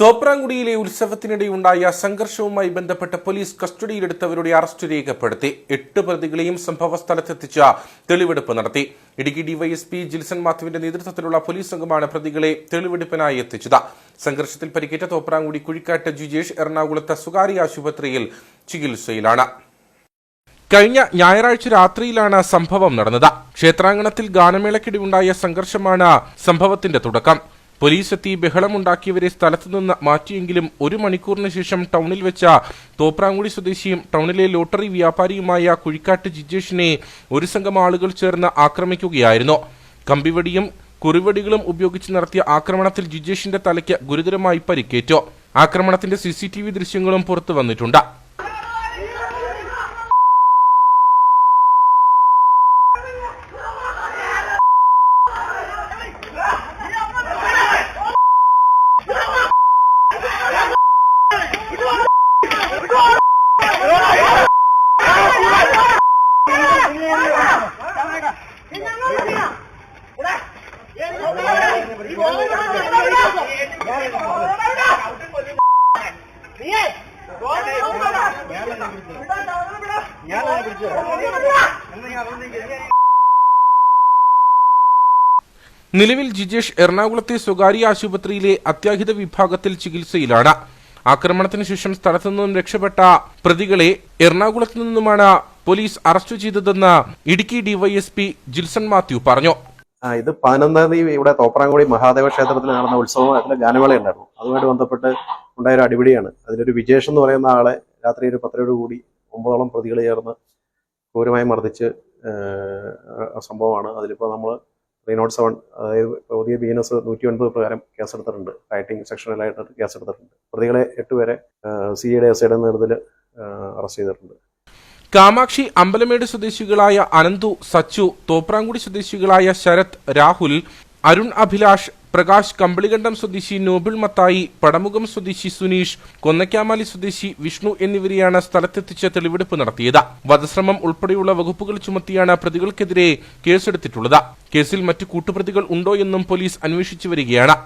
തോപ്രാംകുടിയിലെ ഉത്സവത്തിനിടെയുണ്ടായ സംഘർഷവുമായി ബന്ധപ്പെട്ട police കസ്റ്റഡിയിലെടുത്തവരുടെ arrest രേഖപ്പെടുത്തി 8 പ്രതികളെയും സംഭവസ്ഥലത്തെത്തിച്ച് തെളിവെടുപ്പ് നടത്തി. ഇടുക്കി ഡിവൈഎസ്പി ജിൽസൺ മാത്യുവിന്റെ നേതൃത്വത്തിലുള്ള പോലീസ് സംഘമാണ് പ്രതികളെ തെളിവെടുപ്പിനായി എത്തിച്ചത്. സംഘർഷത്തിൽ പരിക്കേറ്റ തോപ്രാംകുടി കുഴിക്കാട്ട് ജിജേഷ് എറണാകുളത്തെ സ്വകാര്യ ആശുപത്രിയിൽ ചികിത്സയിലാണ്. കഴിഞ്ഞ ഞായറാഴ്ച രാത്രിയിലാണ് സംഭവം നടന്നത്. ക്ഷേത്രാങ്കണത്തിൽ ഗാനമേളയ്ക്കിടെയുണ്ടായ സംഘർഷമാണ് സംഭവത്തിന്റെ തുടക്കം. പോലീസ് എത്തി ബഹളമുണ്ടാക്കിയവരെ സ്ഥലത്തുനിന്ന് മാറ്റിയെങ്കിലും 1 മണിക്കൂറിന് ശേഷം ടൗണിൽ വെച്ച തോപ്രാംകുടി സ്വദേശിയും ടൗണിലെ ലോട്ടറി വ്യാപാരിയുമായ കുഴിക്കാട്ട് ജിജേഷിനെ ഒരു സംഘം ആളുകൾ ചേർന്ന് ആക്രമിക്കുകയായിരുന്നു. കമ്പിവടിയും കുറിവടികളും ഉപയോഗിച്ച് നടത്തിയ ആക്രമണത്തിൽ ജിജേഷിന്റെ തലയ്ക്ക് ഗുരുതരമായി പരിക്കേറ്റു. ആക്രമണത്തിന്റെ CCTV ദൃശ്യങ്ങളും പുറത്തു വന്നിട്ടുണ്ട്. നിലവിൽ ജിജേഷ് എറണാകുളത്തെ സ്വകാര്യ ആശുപത്രിയിലെ അത്യാഹിത വിഭാഗത്തിൽ ചികിത്സയിലാണ്. ആക്രമണത്തിന് ശേഷം സ്ഥലത്തു നിന്നും രക്ഷപ്പെട്ട പ്രതികളെ എറണാകുളത്തു നിന്നുമാണ് പോലീസ് അറസ്റ്റ് ചെയ്തതെന്ന് ഇടുക്കി ഡിവൈഎസ്പി ജിൽസൺ മാത്യു പറഞ്ഞു. ഇത് 11-ാം തീയതി ഇവിടെ തോപ്രാംകുടി മഹാദേവ ക്ഷേത്രത്തിൽ നടന്ന ഉത്സവം, അതിൽ ഗാനമേള ഉണ്ടായിരുന്നു. അതുമായിട്ട് ബന്ധപ്പെട്ട് ഉണ്ടായൊരു അടിപിടിയാണ്. അതിലൊരു വിജേഷ് എന്ന് പറയുന്ന ആളെ രാത്രി ഒരു 10 കൂടി 9ഓളം പ്രതികൾ ചേർന്ന് ക്രൂരമായി മർദ്ദിച്ച് സംഭവമാണ്. അതിലിപ്പോൾ നമ്മൾ 307, അതായത് പുതിയ BNS 109 പ്രകാരം കേസെടുത്തിട്ടുണ്ട്. റൈറ്റിംഗ് സെക്ഷനിലായിട്ട് കേസെടുത്തിട്ടുണ്ട്. പ്രതികളെ 8 പേരെ CID SIയുടെ നേതൃത്വത്തിൽ അറസ്റ്റ് ചെയ്തിട്ടുണ്ട്. കാമാക്ഷി അമ്പലമേട് സ്വദേശികളായ അനന്തു, സച്ചു, തോപ്രാംകുടി സ്വദേശികളായ ശരത്, രാഹുൽ, അരുൺ അഭിലാഷ്, പ്രകാശ്, കമ്പിളികണ്ഠം സ്വദേശി നോബിൾ മത്തായി, പടമുഖം സ്വദേശി സുനീഷ്, കൊന്നക്കാമാലി സ്വദേശി വിഷ്ണു എന്നിവരെയാണ് സ്ഥലത്തെത്തിച്ച് തെളിവെടുപ്പ് നടത്തിയത്. വധശ്രമം ഉൾപ്പെടെയുള്ള വകുപ്പുകൾ ചുമത്തിയാണ് പ്രതികൾക്കെതിരെ കേസെടുത്തിട്ടുള്ളത്. കേസിൽ മറ്റു കൂട്ടുപ്രതികൾ ഉണ്ടോ എന്നും പോലീസ് അന്വേഷിച്ചു വരികയാണ്.